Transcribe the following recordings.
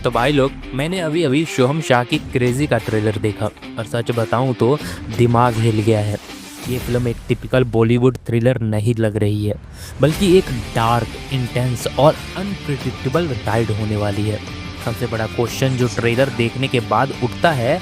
तो भाई लोग, मैंने अभी अभी सोहम शाह की क्रेजी का ट्रेलर देखा और सच बताऊं तो दिमाग हिल गया है। ये फिल्म एक टिपिकल बॉलीवुड थ्रिलर नहीं लग रही है, बल्कि एक डार्क, इंटेंस और अनप्रिडिक्टेबल राइड होने वाली है। सबसे बड़ा क्वेश्चन जो ट्रेलर देखने के बाद उठता है,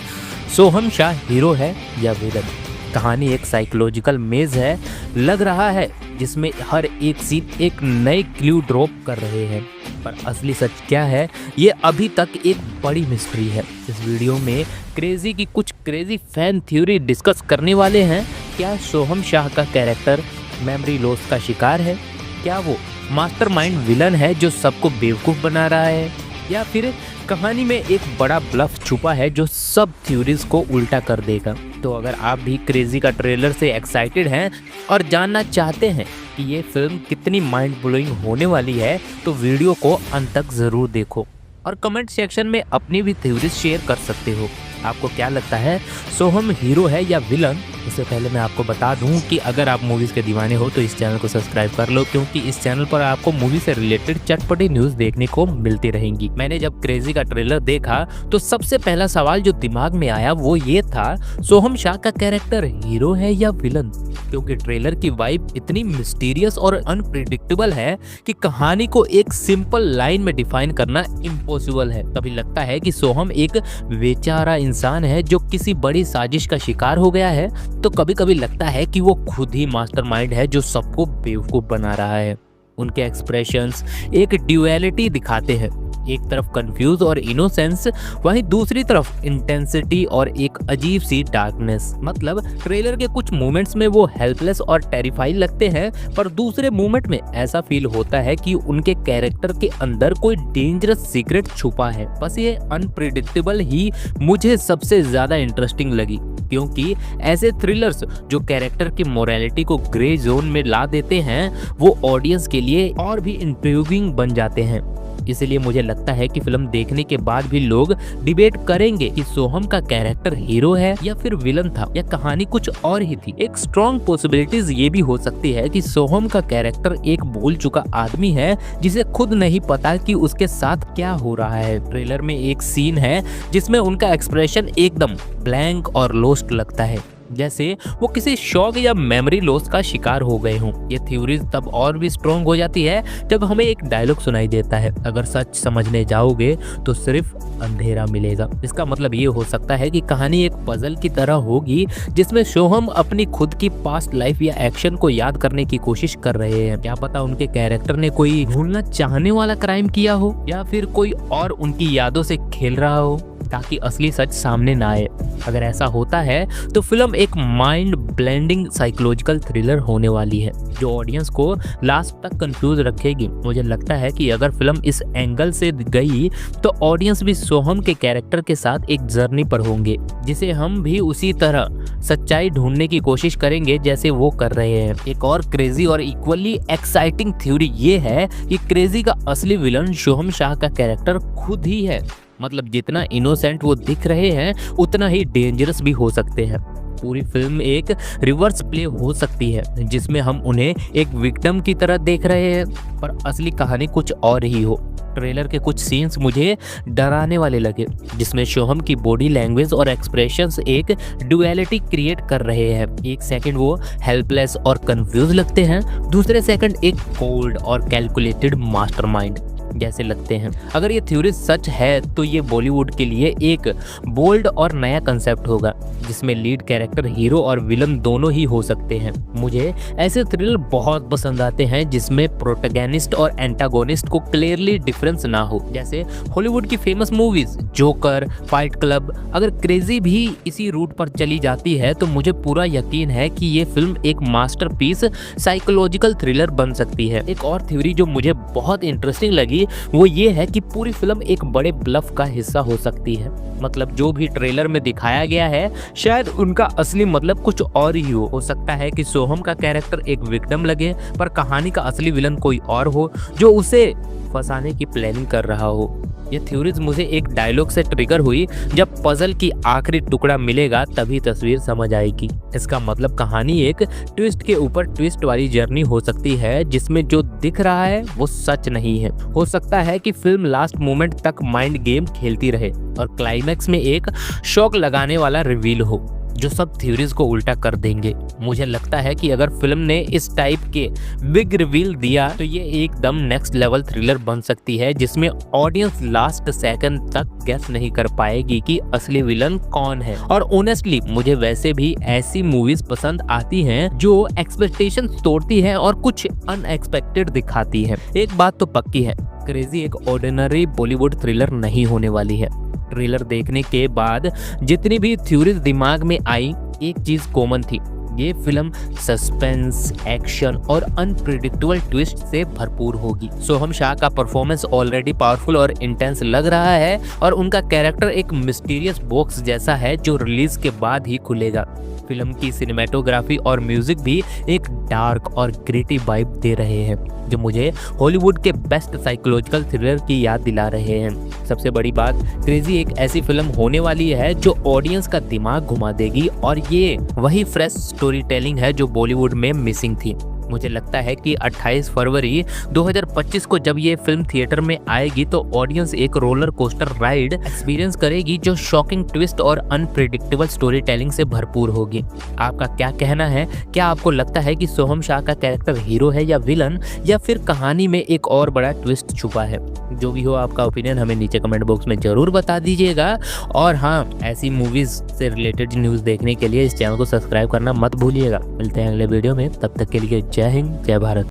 सोहम शाह हीरो है या विलन? कहानी एक साइकोलॉजिकल मेज है लग रहा है, जिसमें हर एक सीन एक नए क्लू ड्रॉप कर रहे हैं। पर असली सच क्या है, ये अभी तक एक बड़ी मिस्ट्री है। इस वीडियो में क्रेजी की कुछ क्रेजी फैन थ्योरी डिस्कस करने वाले हैं। क्या सोहम शाह का कैरेक्टर मेमोरी लॉस का शिकार है? क्या वो मास्टरमाइंड विलन है जो सबको बेवकूफ़ बना रहा है? या फिर कहानी में एक बड़ा ब्लफ छुपा है जो सब थ्योरीज को उल्टा कर देगा? तो अगर आप भी क्रेजी का ट्रेलर से एक्साइटेड हैं और जानना चाहते हैं कि ये फिल्म कितनी माइंड ब्लोइंग होने वाली है, तो वीडियो को अंत तक ज़रूर देखो और कमेंट सेक्शन में अपनी भी थ्योरीज शेयर कर सकते हो। आपको क्या लगता है, सोहम हीरो है या विलन? इससे पहले मैं आपको बता दूं कि अगर आप मूवीज़ के दीवाने हो तो इस चैनल को सब्सक्राइब कर लो, क्योंकि इस चैनल पर आपको मूवी से रिलेटेड चटपटी न्यूज़ देखने को मिलती रहेंगी। मैंने जब क्रेजी का ट्रेलर देखा तो सबसे पहला सवाल जो दिमाग में आया वो ये था, सोहम शाह का कैरेक्टर हीरो है या विलन? क्योंकि ट्रेलर की वाइब इतनी मिस्टीरियस और अनप्रिडिक्टेबल है कि कहानी को एक सिंपल लाइन में डिफाइन करना इम्पॉसिबल है। कभी लगता है कि सोहम एक बेचारा इंसान है जो किसी बड़ी साजिश का शिकार हो गया है, तो कभी कभी लगता है कि वो खुद ही मास्टरमाइंड है जो सबको बेवकूफ बना रहा है। उनके एक्सप्रेशंस एक ड्यूअलिटी दिखाते हैं, एक तरफ कंफ्यूज और इनोसेंस, वहीं दूसरी तरफ इंटेंसिटी और एक अजीब सी डार्कनेस। मतलब ट्रेलर के कुछ मोमेंट्स में वो हेल्पलेस और टेरिफाइंग लगते हैं, पर दूसरे मोमेंट में ऐसा फील होता है कि उनके कैरेक्टर के अंदर कोई डेंजरस सीक्रेट छुपा है। बस ये अनप्रिडिक्टेबल ही मुझे सबसे ज्यादा इंटरेस्टिंग लगी, क्योंकि ऐसे थ्रिलर्स जो कैरेक्टर की मोरालिटी को ग्रे जोन में ला देते हैं, वो ऑडियंस के लिए और भी इंट्रिगिंग बन जाते हैं। इसलिए मुझे लगता है कि फिल्म देखने के बाद भी लोग डिबेट करेंगे कि सोहम का कैरेक्टर हीरो है या फिर विलन था, या कहानी कुछ और ही थी। एक स्ट्रॉन्ग पॉसिबिलिटीज ये भी हो सकती है कि सोहम का कैरेक्टर एक भूल चुका आदमी है जिसे खुद नहीं पता कि उसके साथ क्या हो रहा है। ट्रेलर में एक सीन है जिसमें उनका एक्सप्रेशन एकदम ब्लैंक और लॉस्ट लगता है, जैसे वो किसी शॉक या मेमोरी लॉस का शिकार हो गए हों। ये थ्योरीज तब और भी स्ट्रॉन्ग हो जाती है जब हमें एक डायलॉग सुनाई देता है, अगर सच समझने जाओगे तो सिर्फ अंधेरा मिलेगा। इसका मतलब ये हो सकता है कि कहानी एक पजल की तरह होगी, जिसमें सोहम अपनी खुद की पास्ट लाइफ या एक्शन को याद करने की कोशिश कर रहे हैं। क्या पता उनके कैरेक्टर ने कोई भूलना चाहने वाला क्राइम किया हो, या फिर कोई और उनकी यादों से खेल रहा हो ताकि असली सच सामने ना आए। अगर ऐसा होता है तो फिल्म एक माइंड ब्लेंडिंग साइकोलॉजिकल थ्रिलर होने वाली है जो ऑडियंस को लास्ट तक कंफ्यूज रखेगी। मुझे लगता है कि अगर फिल्म इस एंगल से गई तो ऑडियंस भी सोहम के कैरेक्टर के साथ एक जर्नी पर होंगे, जिसे हम भी उसी तरह सच्चाई ढूंढने की कोशिश करेंगे जैसे वो कर रहे हैं। एक और क्रेजी और इक्वली एक्साइटिंग थ्योरी ये है कि क्रेजी का असली विलन सोहम शाह का कैरेक्टर खुद ही है। मतलब जितना इनोसेंट वो दिख रहे हैं, उतना ही डेंजरस भी हो सकते हैं। पूरी फिल्म एक रिवर्स प्ले हो सकती है, जिसमें हम उन्हें एक विक्टिम की तरह देख रहे हैं, पर असली कहानी कुछ और ही हो। ट्रेलर के कुछ सीन्स मुझे डराने वाले लगे, जिसमें सोहम की बॉडी लैंग्वेज और एक्सप्रेशंस एक ड्युअलिटी क्रिएट कर रहे हैं। एक सेकंड वो हेल्पलेस और कंफ्यूज लगते हैं, दूसरे सेकंड एक कोल्ड और कैलकुलेटेड मास्टरमाइंड जैसे लगते हैं। अगर ये थ्योरी सच है तो ये बॉलीवुड के लिए एक बोल्ड और नया कंसेप्ट होगा, जिसमें लीड कैरेक्टर हीरो और विलन दोनों ही हो सकते हैं। मुझे ऐसे थ्रिलर बहुत पसंद आते हैं जिसमें प्रोटैगनिस्ट और एंटागोनिस्ट को क्लियरली डिफरेंस ना हो, जैसे हॉलीवुड की famous movies joker, fight club. अगर क्रेजी भी इसी रूट पर चली जाती है तो मुझे पूरा यकीन है कि ये फिल्म एक मास्टरपीस साइकोलॉजिकल थ्रिलर बन सकती है। एक और थ्योरी जो मुझे बहुत इंटरेस्टिंग लगी वो ये है कि पूरी फिल्म एक बड़े ब्लफ का हिस्सा हो सकती है। मतलब जो भी ट्रेलर में दिखाया गया है, शायद उनका असली मतलब कुछ और ही हो सकता है कि सोहम का कैरेक्टर एक विक्टिम लगे, पर कहानी का असली विलन कोई और हो जो उसे फंसाने की प्लानिंग कर रहा हो। ये थ्योरीज मुझे एक डायलॉग से ट्रिगर हुई, जब पजल की आखिरी टुकड़ा मिलेगा तभी तस्वीर समझ आएगी। इसका मतलब कहानी एक ट्विस्ट के ऊपर ट्विस्ट वाली जर्नी हो सकती है, जिसमें जो दिख रहा है वो सच नहीं है। हो सकता है कि फिल्म लास्ट मोमेंट तक माइंड गेम खेलती रहे और क्लाइमैक्स में एक शॉक लगाने वाला रिवील हो जो सब थ्योरीज को उल्टा कर देंगे। मुझे लगता है कि अगर फिल्म ने इस टाइप के बिग रिवील दिया तो ये एकदम नेक्स्ट लेवल थ्रिलर बन सकती है, जिसमें ऑडियंस लास्ट सेकंड तक गेस नहीं कर पाएगी कि असली विलन कौन है। और ऑनेस्टली मुझे वैसे भी ऐसी मूवीज पसंद आती हैं जो एक्सपेक्टेशन तोड़ती है और कुछ अनएक्सपेक्टेड दिखाती है। एक बात तो पक्की है, क्रेजी एक ऑर्डिनरी बॉलीवुड थ्रिलर नहीं होने वाली है। ट्रेलर देखने के बाद जितनी भी थ्योरीज दिमाग में आई, एक चीज कॉमन थी, ये फिल्म सस्पेंस, एक्शन और अनप्रिडिक्टेबल ट्विस्ट से भरपूर होगी। सोहम शाह का परफॉर्मेंस ऑलरेडी पावरफुल और इंटेंस लग रहा है और उनका कैरेक्टर एक मिस्टीरियस बॉक्स जैसा है जो रिलीज के बाद ही खुलेगा। फिल्म की सिनेमेटोग्राफी और म्यूजिक भी एक डार्क और ग्रिटी वाइब दे रहे हैं जो मुझे हॉलीवुड के बेस्ट साइकोलॉजिकल थ्रिलर की याद दिला रहे हैं। सबसे बड़ी बात, क्रेजी एक ऐसी फिल्म होने वाली है जो ऑडियंस का दिमाग घुमा देगी और ये वही फ्रेश स्टोरी टेलिंग है जो बॉलीवुड में मिसिंग थी। मुझे लगता है कि 28 फरवरी 2025 को जब ये फिल्म थिएटर में आएगी तो ऑडियंस एक रोलर कोस्टर राइड एक्सपीरियंस करेगी जो शॉकिंग ट्विस्ट और अनप्रिडिक्टेबल स्टोरी टेलिंग से भरपूर होगी। आपका क्या कहना है? क्या आपको लगता है कि सोहम शाह का कैरेक्टर हीरो है या विलन, या फिर कहानी में एक और बड़ा ट्विस्ट छुपा है? जो भी हो, आपका ओपिनियन हमें नीचे कमेंट बॉक्स में जरूर बता दीजिएगा। और हाँ, ऐसी मूवीज से रिलेटेड न्यूज़ देखने के लिए इस चैनल को सब्सक्राइब करना मत भूलिएगा। मिलते हैं अगले वीडियो में, तब तक के लिए जय हिंद, जय भारत।